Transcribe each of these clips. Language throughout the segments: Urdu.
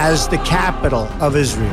as the capital of Israel.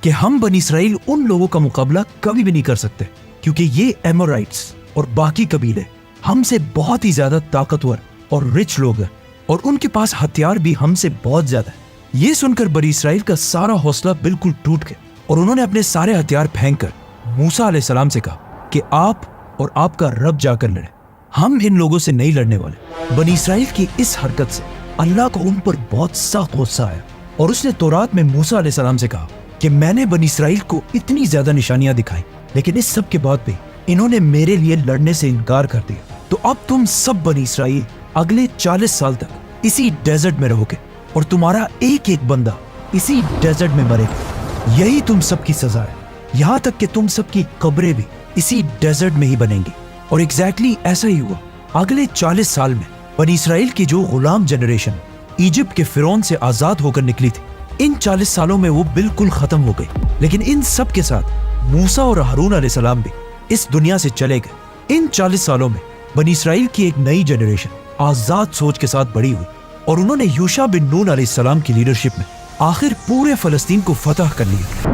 کہ ہم بنی اسرائیل ان لوگوں کا مقابلہ کبھی بھی نہیں کر سکتے، کیونکہ یہ ایمورائٹس اور باقی قبیلے ہم سے بہت ہی زیادہ طاقتور اور رچ لوگ ہیں، اور ان کے پاس ہتھیار بھی ہم سے بہت زیادہ ہے۔ یہ سن کر بنی اسرائیل کا سارا حوصلہ بالکل ٹوٹ گیا، اور انہوں نے اپنے سارے ہتھیار پھینک کر موسیٰ علیہ السلام سے کہا کہ آپ اور آپ کا رب جا کر لڑیں، ہم ان لوگوں سے نہیں لڑنے والے۔ بنی اسرائیل کی اس حرکت سے اللہ کو ان پر بہت سخت غصہ آیا، اور اس نے تورات میں موسیٰ علیہ السلام سے کہا کہ میں نے بنی اسرائیل کو اتنی زیادہ نشانیاں دکھائیں، لیکن اس سب کے بعد بھی انہوں نے میرے لیے لڑنے سے انکار کر دیا، تو اب تم سب بنی اسرائیل اگلے 40 سال تک اسی ڈیزرٹ میں رہو گے، اور تمہارا ایک ایک بندہ اسی ڈیزرٹ میں مرے گا۔ یہی تم سب کی سزا ہے، یہاں تک کہ تم سب کی قبریں بھی اسی ڈیزرٹ میں ہی بنیں گی۔ اور ایگزیکٹلی ایسا ہی ہوا۔ اگلے 40 سال میں بنی اسرائیل کی جو غلام جنریشن ایجپٹ کے فرعون سے آزاد ہو کر نکلی تھی، ان 40 سالوں میں وہ بالکل ختم ہو گئی۔ لیکن ان سب کے ساتھ موسیٰ اور ہارون علیہ السلام بھی اس دنیا سے چلے گئے۔ ان 40 سالوں میں بنی اسرائیل کی ایک نئی جنریشن آزاد سوچ کے ساتھ بڑی ہوئی، اور انہوں نے یوشع بن نون علیہ السلام کی لیڈرشپ میں آخر پورے فلسطین کو فتح کر لیا،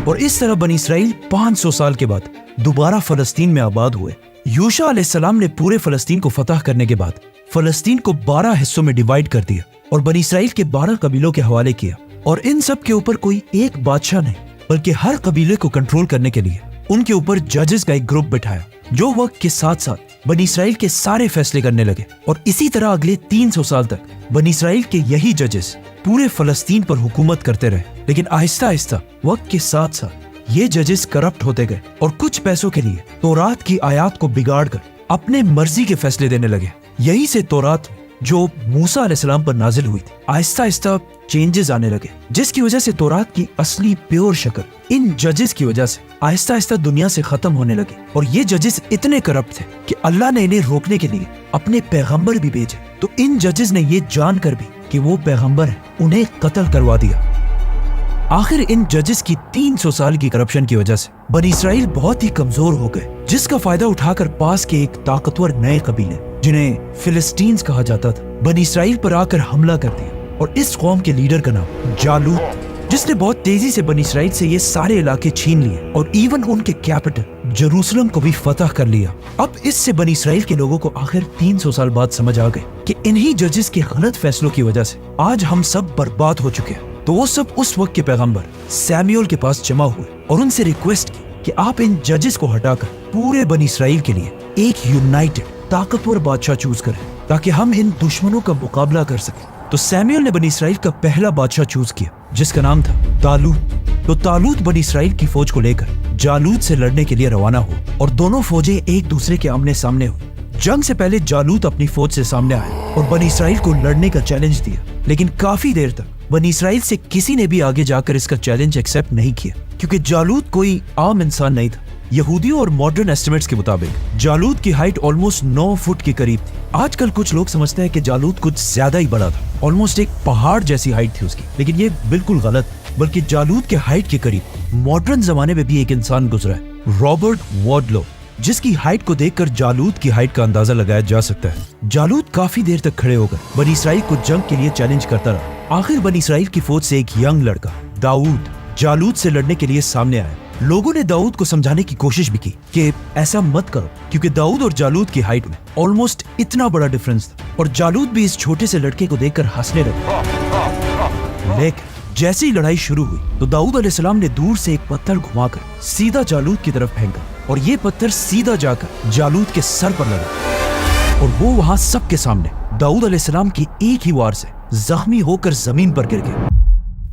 اور اس طرح بنی اسرائیل 500 سال کے بعد دوبارہ فلسطین میں آباد ہوئے۔ یوشع علیہ السلام نے پورے فلسطین کو فتح کرنے کے بعد فلسطین کو 12 حصوں میں ڈیوائیڈ کر دیا، اور بنی اسرائیل کے 12 قبیلوں کے حوالے کیا، اور ان سب کے اوپر کوئی ایک بادشاہ نہیں، بلکہ ہر قبیلے کو کنٹرول کرنے کے لیے ان کے اوپر ججز کا ایک گروپ بٹھایا، جو وقت کے ساتھ ساتھ بنی اسرائیل کے سارے فیصلے کرنے لگے۔ اور اسی طرح اگلے 300 سال تک بنی اسرائیل کے یہی ججز پورے فلسطین پر حکومت کرتے رہے۔ لیکن آہستہ آہستہ وقت کے ساتھ ساتھ یہ ججز کرپٹ ہوتے گئے، اور کچھ پیسوں کے لیے تورات کی آیات کو بگاڑ کر اپنے مرضی کے فیصلے دینے لگے۔ یہی سے تورات جو موسیٰ علیہ السلام پر نازل ہوئی تھی، آہستہ آہستہ چینجز آنے لگے، جس کی وجہ سے تورات کی اصلی پیور شکل ان ججز کی وجہ سے آہستہ آہستہ دنیا سے ختم ہونے لگی۔ اور یہ ججز اتنے کرپٹ تھے کہ اللہ نے انہیں روکنے کے لیے اپنے پیغمبر بھی بھیجے، تو ان ججز نے یہ جان کر بھی کہ وہ پیغمبر ہیں انہیں قتل کروا دیا۔ آخر ان ججز کی 300 سال کی کرپشن کی وجہ سے بنی اسرائیل بہت ہی کمزور ہو گئے، جس کا فائدہ اٹھا کر پاس کے ایک طاقتور نئے قبیلے جنہیں فلسطینز کہا جاتا تھا، بنی اسرائیل پر آ کر حملہ کر دیا۔ اور اس قوم کے لیڈر کا نام جالوت، جس نے بہت تیزی سے بنی اسرائیل سے یہ سارے علاقے چھین لیے، اور ایون ان کے کیپٹل جروسلم کو بھی فتح کر لیا۔ اب اس سے بنی اسرائیل کے لوگوں کو آخر 300 سال بعد سمجھ آ گئے کہ انہی ججز کے غلط فیصلوں کی وجہ سے آج ہم سب برباد ہو چکے ہیں۔ تو وہ سب اس وقت کے پیغمبر سیمیول کے پاس جمع ہوئے، اور ان سے ریکویسٹ کی کہ آپ ان ججز کو ہٹا کر پورے بنی اسرائیل کے لیے ایک یونائٹڈ طاقتور بادشاہ چوز کریں، تاکہ ہم ان دشمنوں کا مقابلہ کر سکیں۔ تو سیمیول نے بنی اسرائیل کا پہلا بادشاہ چوز کیا، جس کا نام تھا طالوت۔ تو طالوت بنی اسرائیل کی فوج کو لے کر جالوت سے لڑنے کے لیے روانہ ہوا، اور دونوں فوجیں ایک دوسرے کے آمنے سامنے ہوئی۔ جنگ سے پہلے جالوت اپنی فوج سے سامنے آیا اور بنی اسرائیل کو لڑنے کا چیلنج دیا، لیکن کافی دیر تک بنی اسرائیل سے کسی نے بھی آگے جا کر اس کا چیلنج ایکسیپٹ نہیں کیا، کیونکہ جالوت کوئی عام انسان نہیں تھا۔ یہودیوں اور ماڈرن ایسٹیمیٹس کے مطابق جالوت کی ہائٹ آلموسٹ 9 فٹ کے قریب تھی۔ آج کل کچھ لوگ سمجھتے ہیں کہ جالوت کچھ زیادہ ہی بڑا تھا، آلموسٹ ایک پہاڑ جیسی ہائٹ تھی اس کی، لیکن یہ بالکل غلط، بلکہ جالوت کے ہائٹ کے قریب ماڈرن زمانے میں بھی ایک انسان گزرا ہے، رابرٹ وارڈلو، جس کی ہائٹ کو دیکھ کر جالوت کی ہائٹ کا اندازہ لگایا جا سکتا ہے۔ جالوت کافی دیر تک کھڑے ہو کر بنی اسرائیل کو جنگ کے لیے چیلنج کرتا رہا۔ آخر بنی اسرائیل کی فوج سے ایک ینگ لڑکا داؤد جالوت سے لڑنے کے لیے سامنے آیا۔ لوگوں نے داؤد کو سمجھانے کی کوشش بھی کی کہ ایسا مت کرو، کیونکہ داؤد اور جالوت کی ہائٹ میں آلموسٹ اتنا بڑا ڈفرنس تھا، اور جالوت بھی اس چھوٹے سے لڑکے کو دیکھ کر ہنسنے لگا۔ لیکن جیسے ہی لڑائی شروع ہوئی تو داؤد علیہ السلام نے دور سے ایک پتھر گھما کر سیدھا جالوت کی طرف پھینکا، اور یہ پتھر سیدھا جا کر جالوت کے سر پر لگا، اور وہ وہاں سب کے سامنے داؤد علیہ السلام کی ایک ہی وار سے زخمی ہو کر زمین پر گر گیا۔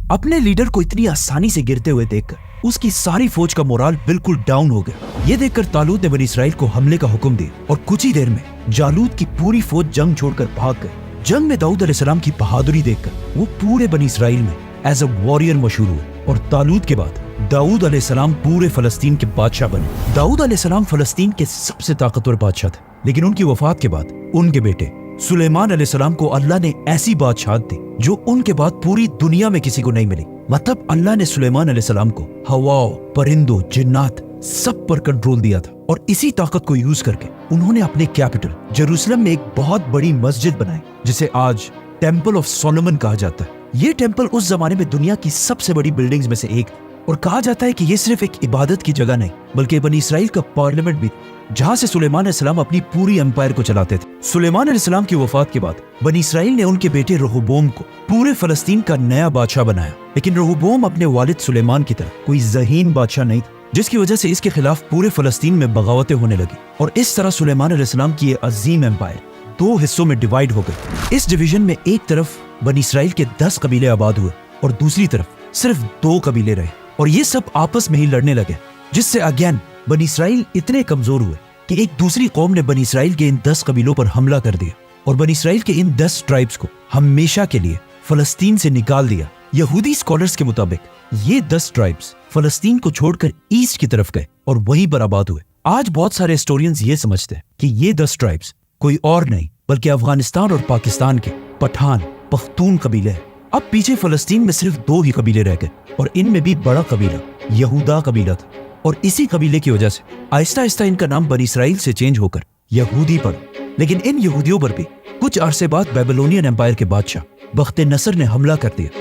اپنے لیڈر کو اتنی آسانی سے گرتے ہوئے دیکھ کر اس کی ساری فوج کا مورال بالکل ڈاؤن ہو گیا۔ یہ دیکھ کر طالوت نے بنی اسرائیل کو حملے کا حکم دیا، اور کچھ ہی دیر میں جالوت کی پوری فوج جنگ چھوڑ کر بھاگ گئی۔ جنگ میں داؤد علیہ السلام کی بہادری دیکھ کر وہ پورے بنی اسرائیل میں ایز اے واریر مشہور ہوئے، اور طالوت کے بعد داؤد علیہ السلام پورے فلسطین کے بادشاہ بنے۔ داؤد علیہ السلام فلسطین کے سب سے طاقتور بادشاہ تھے، لیکن ان کی وفات کے بعد ان کے بیٹے سلیمان علیہ السلام کو اللہ نے ایسی بادشاہت دی جو ان کے بعد پوری دنیا میں کسی کو نہیں ملی۔ مطلب اللہ نے سلیمان علیہ السلام کو ہواؤں، پرندوں، جنات سب پر کنٹرول دیا تھا، اور اسی طاقت کو یوز کر کے انہوں نے اپنے کیپٹل جیروسلم میں ایک بہت بڑی مسجد بنائی، جسے آج ٹیمپل آف سولومن کہا جاتا ہے۔ یہ ٹیمپل اس زمانے میں دنیا کی سب سے بڑی بلڈنگز میں سے ایک اور کہا جاتا ہے کہ یہ صرف ایک عبادت کی جگہ نہیں بلکہ بنی اسرائیل کا پارلیمنٹ بھی جہاں سے سلیمان علیہ السلام اپنی پوری امپائر کو چلاتے تھے۔ سلیمان علیہ السلام کی وفات کے بعد بنی اسرائیل نے ان کے بیٹے رہوبوم کو پورے فلسطین کا نیا بادشاہ بنایا، لیکن رہوبوم اپنے والد سلیمان کی طرح کوئی ذہین بادشاہ نہیں تھا، جس کی وجہ سے اس کے خلاف پورے فلسطین میں بغاوتیں ہونے لگی اور اس طرح سلیمان علیہ السلام کی یہ عظیم امپائر دو حصوں میں ڈیوائیڈ ہو گئی۔ اس ڈویژن میں ایک طرف بنی اسرائیل کے 10 قبیلے آباد ہوئے اور دوسری طرف صرف 2 قبیلے رہے اور یہ سب آپس میں ہی لڑنے لگے، جس سے اگین بنی اسرائیل اتنے کمزور ہوئے کہ ایک دوسری قوم نے بنی اسرائیل کے ان 10 قبیلوں پر حملہ کر دیا اور بنی اسرائیل کے ان 10 ٹرائبز کو ہمیشہ کے لیے فلسطین سے نکال دیا۔ یہودی اسکالرز کے مطابق یہ 10 ٹرائبز فلسطین کو چھوڑ کر ایسٹ کی طرف گئے اور وہیں پر آباد ہوئے۔ آج بہت سارے ہسٹورینز یہ سمجھتے ہیں کہ یہ 10 ٹرائبز کوئی اور نہیں بلکہ افغانستان اور پاکستان کے پٹھان پختون قبیلے ہیں۔ اب پیچھے فلسطین میں صرف 2 ہی قبیلے رہ گئے اور ان میں بھی بڑا قبیلہ یہودا قبیلہ تھا، اور اسی قبیلے کی وجہ سے آہستہ آہستہ ان کا نام بنی اسرائیل سے چینج ہو کر یہودی پڑا۔ لیکن ان یہودیوں پر بھی کچھ عرصے بعد بیبلونین امپائر کے بادشاہ بخت نصر نے حملہ کر دیا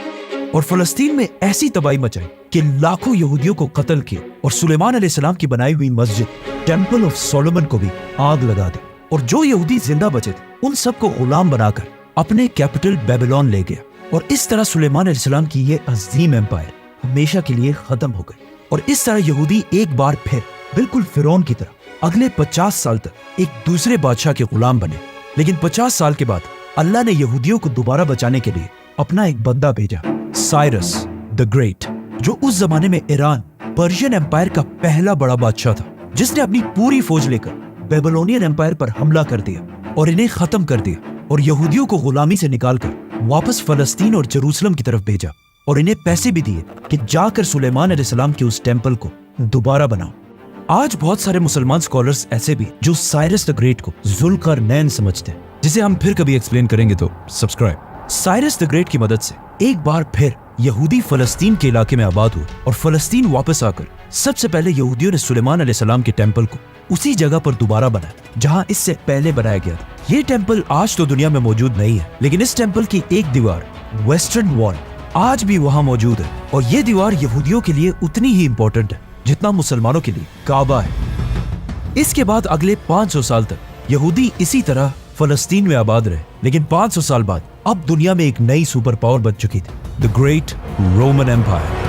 اور فلسطین میں ایسی تباہی مچائی کہ لاکھوں یہودیوں کو قتل کیا اور سلیمان علیہ السلام کی بنائی ہوئی مسجد ٹیمپل آف سولومن کو بھی آگ لگا دی، اور جو یہودی زندہ بچے تھے ان سب کو غلام بنا کر اپنے کیپٹل بیبلون لے گیا، اور اس طرح سلیمان علیہ السلام کی یہ عظیم امپائر ہمیشہ کے لیے ختم ہو گئی۔ اور اس طرح یہودی ایک بار پھر بالکل فرعون کی طرح اگلے 50 سال تک ایک دوسرے بادشاہ کے غلام بنے، لیکن 50 سال کے بعد اللہ نے یہودیوں کو دوبارہ بچانے کے لیے اپنا ایک بندہ بھیجا، سائرس دی گریٹ، جو اس زمانے میں ایران پرشین امپائر کا پہلا بڑا بادشاہ تھا، جس نے اپنی پوری فوج لے کر بیبلونین امپائر پر حملہ کر دیا اور انہیں ختم کر دیا اور یہودیوں کو غلامی سے نکال کر واپس فلسطین اور جروسلم کی طرف بھیجا، اور انہیں پیسے بھی دیے کہ جا کر سلیمان علیہ السلام کے اس ٹیمپل کو دوبارہ بناؤ۔ آج بہت سارے مسلمان اسکالرز ایسے بھی جو سائرس دی گریٹ کو ذوالقرنین سمجھتے ہیں، جسے ہم پھر کبھی ایکسپلین کریں گے، تو سبسکرائب۔ سائرس دی گریٹ کی مدد سے ایک بار پھر یہودی فلسطین کے علاقے میں آباد ہوئے اور فلسطین واپس آ کر سب سے پہلے یہودیوں نے سلیمان علیہ السلام کے ٹیمپل کو اسی جگہ پر دوبارہ بنایا جہاں اس سے پہلے بنایا گیا تھا۔ یہ ٹیمپل آج تو دنیا میں موجود نہیں ہے، لیکن اس ٹیمپل کی ایک دیوار ویسٹرن وال آج بھی وہاں موجود ہے، اور یہ دیوار یہودیوں کے لیے اتنی ہی امپورٹنٹ ہے جتنا مسلمانوں کے لیے کعبہ ہے۔ اس کے بعد اگلے 500 سال تک یہودی اسی طرح فلسطین میں آباد رہے، لیکن 500 سال بعد اب دنیا میں ایک نئی سپر پاور بن چکی تھی، دی گریٹ رومن امپائر،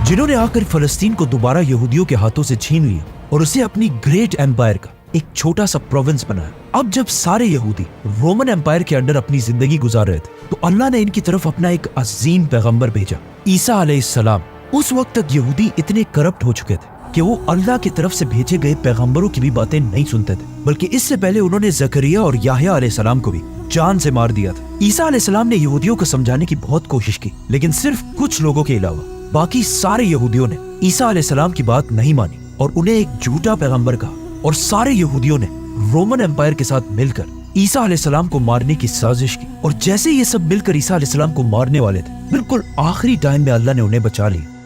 جنہوں نے آ کر فلسطین کو دوبارہ یہودیوں کے ہاتھوں سے چھین لیا اور اسے اپنی گریٹ امپائر کا ایک چھوٹا سا پروونس بنایا۔ اب جب سارے یہودی رومن امپائر کے انڈر اپنی زندگی گزار رہے تھے تو اللہ نے ان کی طرف اپنا ایک عظیم پیغمبر بھیجا، عیسیٰ علیہ السلام۔ اس وقت تک یہودی اتنے کرپٹ ہو چکے تھے کہ وہ اللہ کی طرف سے بھیجے گئے پیغمبروں کی بھی باتیں نہیں سنتے تھے، بلکہ اس سے پہلے انہوں نے زکریا اور یحییٰ علیہ السلام کو بھی جان سے مار دیا تھا۔ عیسیٰ علیہ السلام نے یہودیوں کو سمجھانے کی بہت کوشش کی، لیکن صرف کچھ لوگوں کے علاوہ باقی سارے یہودیوں نے عیسیٰ علیہ السلام کی بات نہیں مانی اور انہیں ایک جھوٹا پیغمبر کہا، اور سارے یہودیوں نے رومن امپائر کے ساتھ مل کر عیسیٰ علیہ السلام کو مارنے کی سازش کی، اور جیسے یہ سب مل کر عیسیٰ علیہ السلام کو مارنے والے تھے، بالکل آخری ٹائم میں اللہ نے انہیں بچا لیا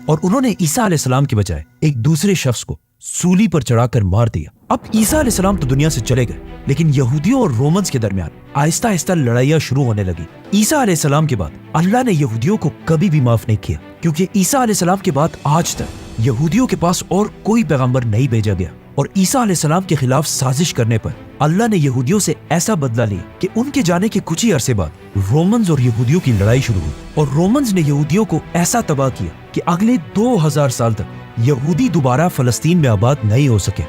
اور انہوں نے عیسیٰ علیہ السلام کے بجائے ایک دوسرے شخص کو سولی پر چڑھا کر مار دیا۔ اب عیسیٰ علیہ السلام تو دنیا سے چلے گئے، لیکن یہودیوں اور رومنز کے درمیان آہستہ آہستہ لڑائیاں شروع ہونے لگی۔ عیسیٰ علیہ السلام کے بعد اللہ نے یہودیوں کو کبھی بھی معاف نہیں کیا، کیونکہ عیسیٰ علیہ السلام کے بعد آج تک یہودیوں کے پاس اور کوئی پیغمبر نہیں بھیجا گیا، اور عیسیٰ علیہ السلام کے خلاف سازش کرنے پر اللہ نے یہودیوں سے ایسا بدلہ لیا کہ ان کے جانے کے کچھ ہی عرصے بعد رومنز اور یہودیوں کی لڑائی شروع ہوئی، اور رومنز نے یہودیوں کو ایسا تباہ کیا کہ اگلے 2000 سال تک یہودی دوبارہ فلسطین میں آباد نہیں ہو سکے۔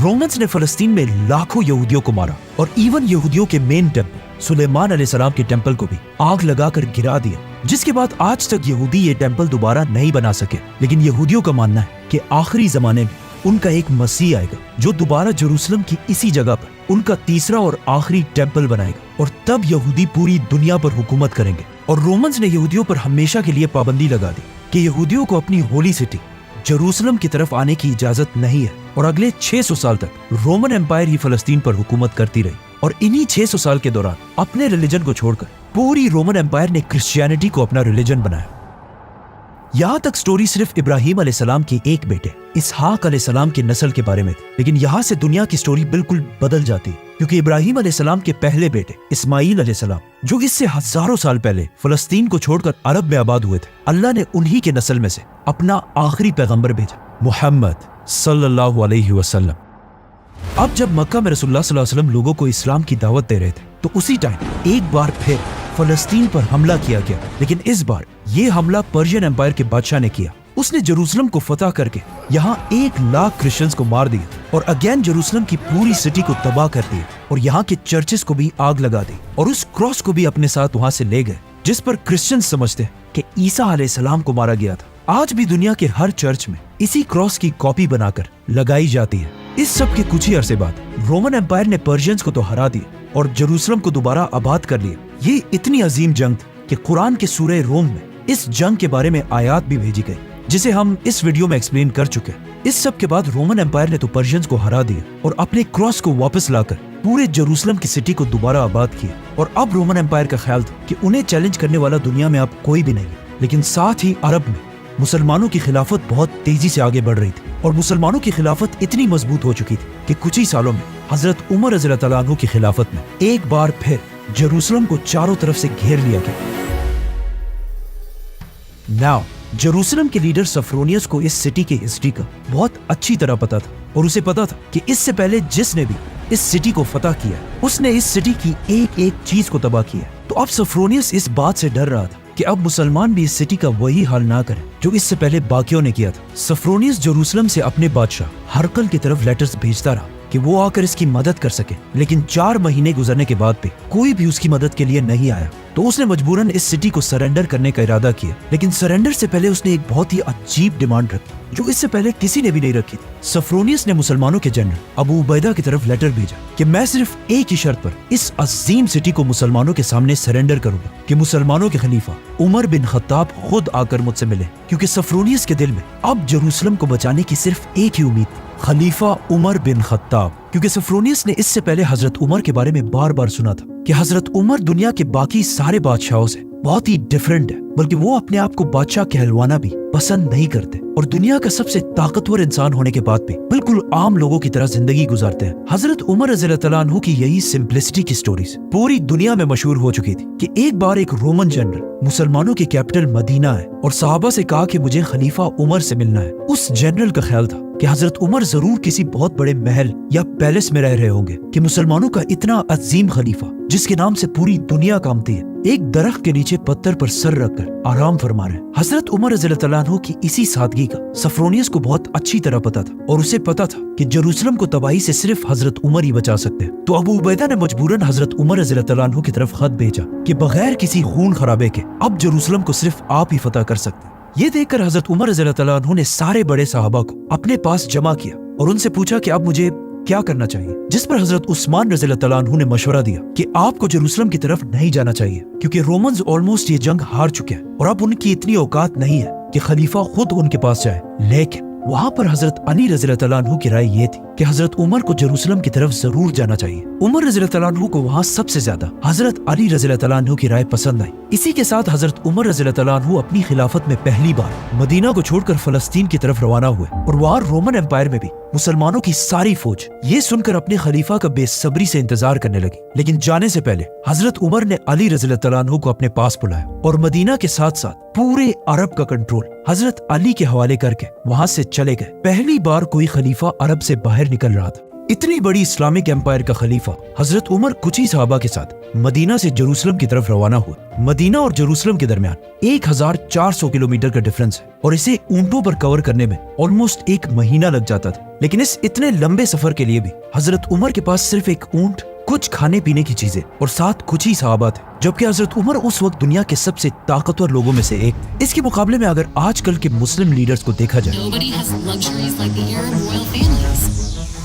رومنز نے فلسطین میں لاکھوں یہودیوں کو مارا، اور ایون یہودیوں کے مین ٹیمپل سلیمان علیہ السلام کے ٹیمپل کو بھی آگ لگا کر گرا دیا، جس کے بعد آج تک یہودی یہ ٹیمپل دوبارہ نہیں بنا سکے۔ لیکن یہودیوں کا ماننا ہے کہ آخری زمانے میں ان کا ایک مسیح آئے گا جو دوبارہ جروسلم کی اسی جگہ پر ان کا تیسرا اور آخری ٹیمپل بنائے گا، اور تب یہودی پوری دنیا پر حکومت کریں گے۔ اور رومنز نے یہودیوں پر ہمیشہ کے لیے پابندی لگا دی کہ یہودیوں کو اپنی ہولی سٹی جروسلم کی طرف آنے کی اجازت نہیں ہے، اور اگلے 600 سال تک رومن امپائر ہی فلسطین پر حکومت کرتی رہی، اور انہی 600 سال کے دوران اپنے ریلیجن کو چھوڑ کر پوری رومن امپائر نے کرسچینٹی کو اپنا ریلیجن بنایا۔ یہاں تک سٹوری صرف ابراہیم علیہ السلام کے ایک بیٹے اسحاق علیہ السلام کی نسل کے بارے میں تھی، لیکن یہاں سے دنیا کی سٹوری بالکل بدل جاتی کیونکہ ابراہیم علیہ السلام کے پہلے بیٹے اسماعیل علیہ السلام جو اس سے ہزاروں سال پہلے فلسطین کو چھوڑ کر عرب میں آباد ہوئے تھے، اللہ نے انہی کے نسل میں سے اپنا آخری پیغمبر بھیجا، محمد صلی اللہ علیہ وسلم۔ اب جب مکہ میں رسول اللہ صلی اللہ علیہ وسلم لوگوں کو اسلام کی دعوت دے رہے تھے تو اسی ٹائم ایک بار پھر فلسطین پر حملہ کیا گیا، لیکن اس بار یہ حملہ پرشین امپائر کے بادشاہ نے کیا۔ اس نے جروسلم کو فتح کر کے یہاں 1,00,000 کرسچنز کو مار دیا اور اگین جروسلم کی پوری سٹی کو تباہ کر دیا اور یہاں کے چرچز کو بھی آگ لگا دی اور اس کراس کو بھی اپنے ساتھ وہاں سے لے گئے جس پر کرسچنز سمجھتے ہیں کہ عیسیٰ علیہ السلام کو مارا گیا تھا۔ آج بھی دنیا کے ہر چرچ میں اسی کراس کی کاپی بنا کر لگائی جاتی ہے۔ اس سب کے کچھ ہی عرصے بعد رومن امپائر نے پرشینز کو تو ہرا دیا اور جروسلم کو دوبارہ آباد کر لیا۔ یہ اتنی عظیم جنگ تھی کہ قرآن کے سورہ روم میں اس جنگ کے بارے میں آیات بھی بھیجی گئی جسے ہم اس ویڈیو میں ایکسپلین کر چکے ہیں۔ اس سب کے بعد رومن امپائر نے تو پرشینز کو ہرا دیا اور اپنے کراس کو واپس لا کر پورے جروسلم کی سٹی کو دوبارہ آباد کیا، اور اب رومن امپائر کا خیال تھا کہ انہیں چیلنج کرنے والا دنیا میں اب کوئی بھی نہیں۔ لیکن ساتھ ہی عرب میں مسلمانوں کی خلافت بہت تیزی سے آگے بڑھ رہی تھی اور مسلمانوں کی خلافت اتنی مضبوط ہو چکی تھی کہ کچھ ہی سالوں میں حضرت عمر رضی اللہ تعالیٰ عنہ کی خلافت میں ایک بار پھر جروسلم کو چاروں طرف سے گھیر لیا گیا۔ ناؤ جروسلم کے لیڈر سفرونیس کو اس سٹی کی ہسٹری کا بہت اچھی طرح پتا تھا، اور اسے پتا تھا کہ اس سے پہلے جس نے بھی اس سٹی کو فتح کیا اس نے اس سٹی کی ایک ایک چیز کو تباہ کیا۔ تو اب سفرونیس اس بات سے ڈر رہا تھا کہ اب مسلمان بھی اس سٹی کا وہی حال نہ کریں جو اس سے پہلے باقیوں نے کیا تھا۔ سفرونیس جروسلم سے اپنے بادشاہ ہرقل کی طرف لیٹرز بھیجتا رہا کہ وہ آ کر اس کی مدد کر سکے، لیکن 4 مہینے گزرنے کے بعد بھی کوئی بھی اس کی مدد کے لیے نہیں آیا۔ تو اس نے مجبوراً اس سٹی کو سرنڈر کرنے کا ارادہ کیا، لیکن سرنڈر سے پہلے اس نے ایک بہت ہی عجیب ڈیمانڈ رکھی جو اس سے پہلے کسی نے بھی نہیں رکھی تھی۔ سفرونیس نے مسلمانوں کے جنرل ابو عبیدہ کی طرف لیٹر بھیجا کہ میں صرف ایک ہی شرط پر اس عظیم سٹی کو مسلمانوں کے سامنے سرنڈر کروں گا کہ مسلمانوں کے خلیفہ عمر بن خطاب خود آ کر مجھ سے ملے، کیونکہ سفرونیس کے دل میں اب جروسلم کو بچانے کی صرف ایک ہی امید تھی، خلیفہ عمر بن خطاب۔ کیونکہ سفرونیس نے اس سے پہلے حضرت عمر کے بارے میں بار بار سنا تھا کہ حضرت عمر دنیا کے باقی سارے بادشاہوں سے بہت ہی ڈیفرنٹ ہے، بلکہ وہ اپنے آپ کو بادشاہ کہلوانا بھی پسند نہیں کرتے اور دنیا کا سب سے طاقتور انسان ہونے کے بعد بھی بالکل عام لوگوں کی طرح زندگی گزارتے ہیں۔ حضرت عمر رضی اللہ تعالیٰ عنہ کی یہی سمپلسٹی کی سٹوریز پوری دنیا میں مشہور ہو چکی تھی کہ ایک بار ایک رومن جنرل مسلمانوں کی کیپٹل مدینہ ہے اور صحابہ سے کہا کہ مجھے خلیفہ عمر سے ملنا ہے۔ اس جنرل کا خیال تھا کہ حضرت عمر ضرور کسی بہت بڑے محل یا پیلس میں رہ رہے ہوں گے کہ مسلمانوں کا اتنا عظیم خلیفہ جس کے نام سے پوری دنیا کامتی ہے ایک درخت کے نیچے پتھر پر سر رکھ کر آرام فرما رہے ہیں۔ حضرت عمر رضی اللہ تعالیٰ عنہ کی اسی سادگی کا سفرونیس کو بہت اچھی طرح پتا تھا اور اسے پتا تھا کہ جروسلم کو تباہی سے صرف حضرت عمر ہی بچا سکتے ہیں۔ تو ابو عبیدہ نے مجبوراً حضرت عمر رضی اللہ تعالیٰ عنہ کی طرف خط بھیجا کہ بغیر کسی خون خرابے کے اب جروسلم کو صرف آپ ہی فتح کر سکتے ہیں۔ یہ دیکھ کر حضرت عمر رضی اللہ تعالیٰ عنہ نے سارے بڑے صحابہ کو اپنے پاس جمع کیا اور ان سے پوچھا کہ اب مجھے کیا کرنا چاہیے، جس پر حضرت عثمان رضی اللہ تعالیٰ عنہ نے مشورہ دیا کہ آپ کو جروسلم کی طرف نہیں جانا چاہیے کیونکہ رومنز آلموسٹ یہ جنگ ہار چکے ہیں اور اب ان کی اتنی اوقات نہیں ہے کہ خلیفہ خود ان کے پاس جائے۔ لیکن وہاں پر حضرت علی رضی اللہ تعالیٰ عنہ کی رائے یہ تھی کہ حضرت عمر کو جروسلم کی طرف ضرور جانا چاہیے۔ عمر رضی اللہ تعالیٰ عنہ کو وہاں سب سے زیادہ حضرت علی رضی اللہ تعالیٰ عنہ کی رائے پسند آئی۔ اسی کے ساتھ حضرت عمر رضی اللہ تعالیٰ عنہ اپنی خلافت میں پہلی بار مدینہ کو چھوڑ کر فلسطین کی طرف روانہ ہوئے اور وہاں رومن امپائر میں بھی مسلمانوں کی ساری فوج یہ سن کر اپنے خلیفہ کا بے صبری سے انتظار کرنے لگی۔ لیکن جانے سے پہلے حضرت عمر نے علی رضی اللہ تعالیٰ عنہ کو اپنے پاس بلایا اور مدینہ کے ساتھ ساتھ پورے عرب کا کنٹرول حضرت علی کے حوالے کر کے وہاں سے چلے گئے۔ پہلی بار کوئی خلیفہ عرب سے باہر نکل رہا تھا۔ اتنی بڑی اسلامک امپائر کا خلیفہ حضرت عمر کچھ ہی صحابہ کے ساتھ مدینہ سے جروسلم کی طرف روانہ ہوا۔ مدینہ اور جروسلم کے درمیان 1400 کلومیٹر کا ڈیفرنس ہے اور اسے اونٹوں پر کور کرنے میں آلموسٹ 1 مہینہ لگ جاتا تھا۔ لیکن اس اتنے لمبے سفر کے لیے بھی حضرت عمر کے پاس صرف ایک اونٹ، کچھ کھانے پینے کی چیزیں اور ساتھ کچھ ہی صحابہ تھے، جبکہ حضرت عمر اس وقت دنیا کے سب سے طاقتور لوگوں میں سے ایک تھے۔ اس کے مقابلے میں اگر آج کل کے مسلم لیڈرز کو دیکھا جائے،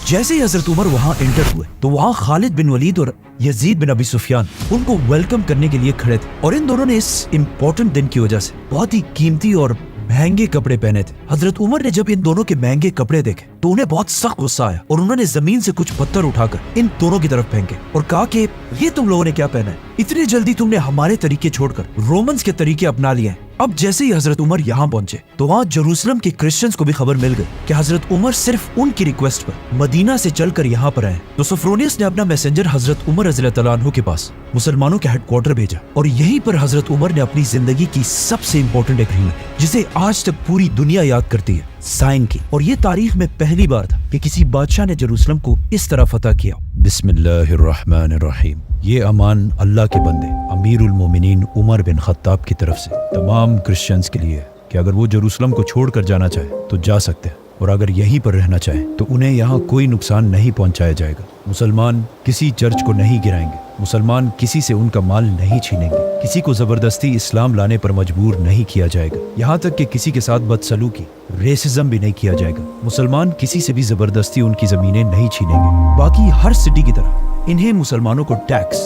جیسے ہی حضرت عمر وہاں انٹر ہوئے تو وہاں خالد بن ولید اور یزید بن ابی سفیان ان کو ویلکم کرنے کے لیے کھڑے تھے اور ان دونوں نے اس امپورٹنٹ دن کی وجہ سے بہت ہی قیمتی اور مہنگے کپڑے پہنے تھے۔ حضرت عمر نے جب ان دونوں کے مہنگے کپڑے دیکھے تو انہیں بہت سخت غصہ آیا اور انہوں نے زمین سے کچھ پتھر اٹھا کر ان دونوں کی طرف پھینکے اور کہا کہ یہ تم لوگوں نے کیا پہنا ہے؟ اتنی جلدی تم نے ہمارے طریقے چھوڑ کر رومنز کے طریقے اپنا لیے ہیں۔ اب جیسے ہی حضرت عمر یہاں پہنچے تو وہاں جروسلم کے کرسچنز کو بھی خبر مل گئی کہ حضرت عمر صرف ان کی ریکویسٹ پر مدینہ سے چل کر یہاں پر آئے، تو سوفرونیس نے اپنا میسنجر حضرت عمر رضی اللہ تعالیٰ عنہ کے پاس مسلمانوں کے ہیڈ کوارٹر بھیجا، اور یہیں پر حضرت عمر نے اپنی زندگی کی سب سے امپورٹنٹ ایگریمنٹ، جسے آج تک پوری دنیا یاد کرتی ہے، سائن کی۔ اور یہ تاریخ میں پہلی بار تھا کہ کسی بادشاہ نے جروسلم کو اس طرح فتح کیا۔ بسم اللہ الرحمن الرحیم۔ یہ امان اللہ کے بندے امیر المومنین عمر بن خطاب کی طرف سے تمام کرسچنز کے لیے کہ اگر وہ جروسلم کو چھوڑ کر جانا چاہے تو جا سکتے ہیں، اور اگر یہیں پر رہنا چاہیں تو انہیں یہاں کوئی نقصان نہیں پہنچایا جائے گا۔ مسلمان کسی چرچ کو نہیں گرائیں گے، مسلمان کسی سے ان کا مال نہیں چھینیں گے، کسی کو زبردستی اسلام لانے پر مجبور نہیں کیا جائے گا، یہاں تک کہ کسی کے ساتھ بدسلوکی ریسزم بھی نہیں کیا جائے گا۔ مسلمان کسی سے بھی زبردستی ان کی زمینیں نہیں چھینیں گے۔ باقی ہر سٹی کی طرح انہیں مسلمانوں کو ٹیکس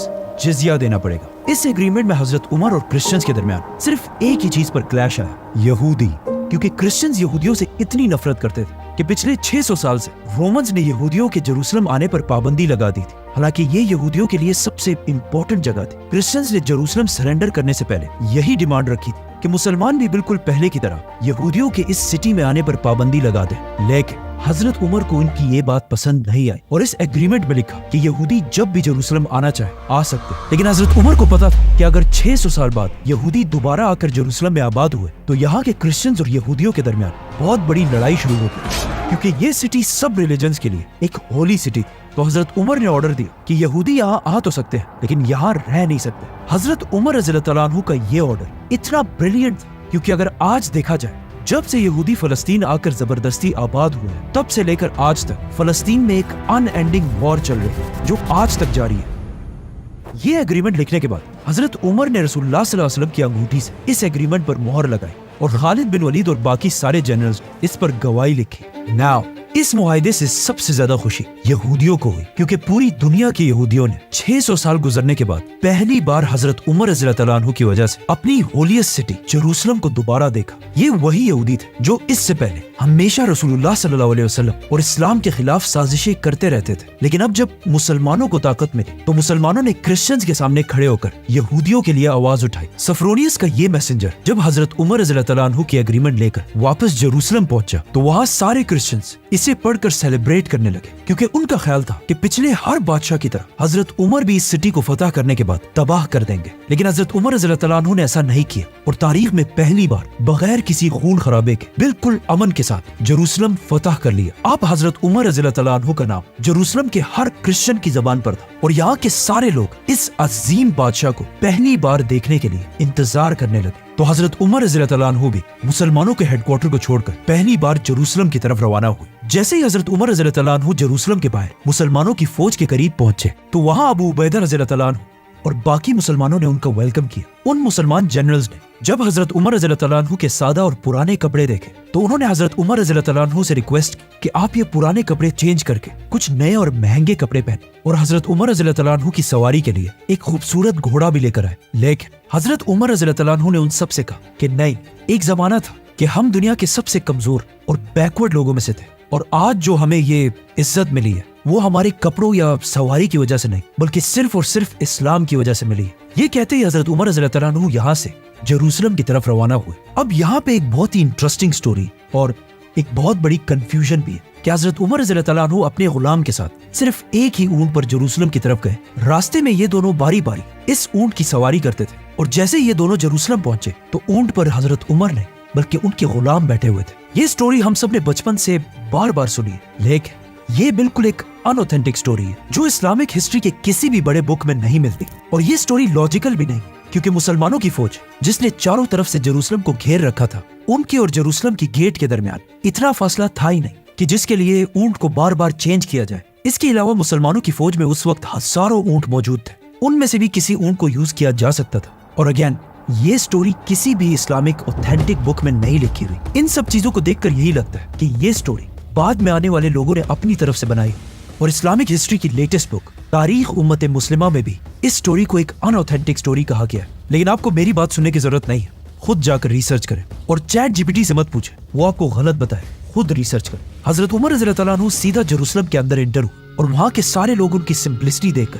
جزیہ دینا پڑے گا۔ اس ایگریمنٹ میں حضرت عمر اور کرسچنز کے درمیان صرف ایک ہی چیز پر کلیش آیا، یہودی، کیونکہ کرسچنز یہودیوں سے اتنی نفرت کرتے تھے کہ پچھلے 600 سال سے رومنز نے یہودیوں کے جروسلم آنے پر پابندی لگا دی تھی، حالانکہ یہ یہودیوں کے لیے سب سے امپورٹنٹ جگہ تھی۔ کرسچنز نے جروسلم سرنڈر کرنے سے پہلے یہی ڈیمانڈ رکھی تھی کہ مسلمان بھی بالکل پہلے کی طرح یہودیوں کے اس سٹی میں آنے پر پابندی لگا دیں، لیکن حضرت عمر کو ان کی یہ بات پسند نہیں آئی، اور اس ایگریمنٹ میں لکھا کہ یہودی جب بھی جروسلم آنا چاہے آ سکتے، لیکن حضرت عمر کو پتا تھا کہ اگر 600 سال بعد یہودی دوبارہ آ کر جروسلم میں آباد ہوئے تو یہاں کے کرسچنز اور یہودیوں کے درمیان بہت بڑی لڑائی شروع ہوگی، کیونکہ یہ سٹی سب ریلیجنز کے لیے ایک ہولی سٹی تھی۔ تو حضرت عمر نے آرڈر دیا کہ یہودی یہاں آ تو سکتے ہیں لیکن یہاں رہ نہیں سکتے۔ حضرت عمر رضی اللہ تعالیٰ عنہ کا یہ آرڈر اتنا بریلینٹ تھا کیونکہ اگر آج دیکھا جائے جب سے یہودی فلسطین آ کر زبردستی آباد ہوئے ہیں تب سے لے کر آج تک فلسطین میں ایک ان اینڈنگ وار چل رہی ہے جو آج تک جاری ہے۔ یہ ایگریمنٹ لکھنے کے بعد حضرت عمر نے رسول اللہ صلی اللہ علیہ وسلم کی انگوٹھی سے اس ایگریمنٹ پر مہر لگائی، اور خالد بن ولید اور باقی سارے جنرلز اس پر گواہی لکھی۔ ناؤ اس معاہدے سے سب سے زیادہ خوشی یہودیوں کو ہوئی، کیونکہ پوری دنیا کے یہودیوں نے 600 سال گزرنے کے بعد پہلی بار حضرت عمر رضی اللہ تعالیٰ عنہ کی وجہ سے اپنی ہولیسٹ سٹی جروسلم کو دوبارہ دیکھا۔ یہ وہی یہودی تھے جو اس سے پہلے ہمیشہ رسول اللہ صلی اللہ علیہ وسلم اور اسلام کے خلاف سازشیں کرتے رہتے تھے، لیکن اب جب مسلمانوں کو طاقت ملی تو مسلمانوں نے کرسچنز کے سامنے کھڑے ہو کر یہودیوں کے لیے آواز اٹھائی۔ سفرونیس کا یہ میسنجر جب حضرت عمر رضی اللہ تعالیٰ عنہ کی ایگریمنٹ لے کر واپس جروسلم پہنچا تو وہاں سارے کرسچنز اسے پڑھ کر سیلیبریٹ کرنے لگے، کیونکہ ان کا خیال تھا کہ پچھلے ہر بادشاہ کی طرح حضرت عمر بھی اس سٹی کو فتح کرنے کے بعد تباہ کر دیں گے، لیکن حضرت عمر رضی اللہ تعالیٰ عنہ نے ایسا نہیں کیا، اور تاریخ میں پہلی بار بغیر کسی خون خرابے کے بالکل امن کے ساتھ جروسلم فتح کر لیا۔ اب حضرت عمر رضی اللہ تعالیٰ عنہ کا نام جروسلم کے ہر کرسچن کی زبان پر تھا، اور یہاں کے سارے لوگ اس عظیم بادشاہ کو پہلی بار دیکھنے کے لیے انتظار کرنے لگے۔ تو حضرت عمر رضی اللہ تعالیٰ عنہ بھی مسلمانوں کے ہیڈ کوارٹر کو چھوڑ کر پہلی بار جروسلم کی طرف روانہ ہوئے۔ جیسے ہی حضرت عمر رضی اللہ تعالیٰ عنہ جروسلم کے باہر مسلمانوں کی فوج کے قریب پہنچے تو وہاں ابو عبیدہ رضی اللہ تعالیٰ عنہ اور باقی مسلمانوں نے ان کا ویلکم کیا۔ ان مسلمان جنرلز نے جب حضرت عمر رضی اللہ تعالیٰ عنہ کے سادہ اور پرانے کپڑے دیکھے تو انہوں نے حضرت عمر رضی اللہ تعالیٰ عنہ سے ریکویسٹ کی کہ آپ یہ پرانے کپڑے چینج کر کے کچھ نئے اور مہنگے کپڑے پہنے، اور حضرت عمر رضی اللہ تعالیٰ عنہ کی سواری کے لیے ایک خوبصورت گھوڑا بھی لے کر آئے۔ لیکن حضرت عمر رضی اللہ تعالیٰ عنہ نے ان سب سے کہا کہ نہیں، ایک زمانہ تھا کہ ہم دنیا کے سب سے کمزور اور بیکورڈ لوگوں میں سے تھے، اور آج جو ہمیں یہ عزت ملی ہے وہ ہمارے کپڑوں یا سواری کی وجہ سے نہیں بلکہ صرف اور صرف اسلام کی وجہ سے ملی ہے۔ یہ کہتے ہی حضرت عمر رضی اللہ تعالیٰ عنہ یہاں سے جروسلم کی طرف روانہ ہوئے۔ اب یہاں پہ ایک بہت ہی انٹرسٹنگ سٹوری اور ایک بہت بڑی کنفیوژن بھی ہے کہ حضرت عمر رضی اللہ تعالیٰ عنہ اپنے غلام کے ساتھ صرف ایک ہی اونٹ پر جروسلم کی طرف گئے۔ راستے میں یہ دونوں باری باری اس اونٹ کی سواری کرتے تھے، اور جیسے یہ دونوں جروسلم پہنچے تو اونٹ پر حضرت عمر نے بلکہ ان کے غلام بیٹھے ہوئے تھے۔ یہ سٹوری ہم سب نے بچپن سے بار بار سنی ہے، لیکن یہ بالکل ایک ان اوتھینٹک سٹوری ہے جو اسلامک ہسٹری کے کسی بھی بڑے بک میں نہیں ملتی، اور یہ سٹوری لاجیکل بھی نہیں، کیونکہ مسلمانوں کی فوج جس نے چاروں طرف سے جروسلم کو گھیر رکھا تھا، ان کے اور جروسلم کی گیٹ کے درمیان اتنا فاصلہ تھا ہی نہیں کہ جس کے لیے اونٹ کو بار بار چینج کیا جائے۔ اس کے علاوہ مسلمانوں کی فوج میں اس وقت ہزاروں اونٹ موجود تھے، ان میں سے بھی کسی اونٹ کو یوز کیا جا سکتا تھا۔ اور اگین یہ سٹوری کسی بھی اسلامک اوتھینٹک بک میں نہیں لکھی ہوئی۔ ان سب چیزوں کو دیکھ کر یہی لگتا ہے کہ یہ سٹوری بعد میں آنے والے لوگوں نے اپنی طرف سے بنائی، اور اسلامک ہسٹری کی لیٹسٹ بک تاریخ امت مسلمہ میں بھی اس سٹوری کو ایک ان اوتھینٹک سٹوری کہا گیا ہے۔ لیکن آپ کو میری بات سننے کی ضرورت نہیں ہے، خود جا کر ریسرچ کریں، اور چیٹ جی پی ٹی سے مت پوچھیں، وہ آپ کو غلط بتائے، خود ریسرچ کریں۔ حضرت عمر رضی اللہ تعالیٰ عنہ سیدھا جروسلم کے اندر انٹر ہوئے، اور وہاں کے سارے لوگ ان کی سمپلسٹی دیکھ کر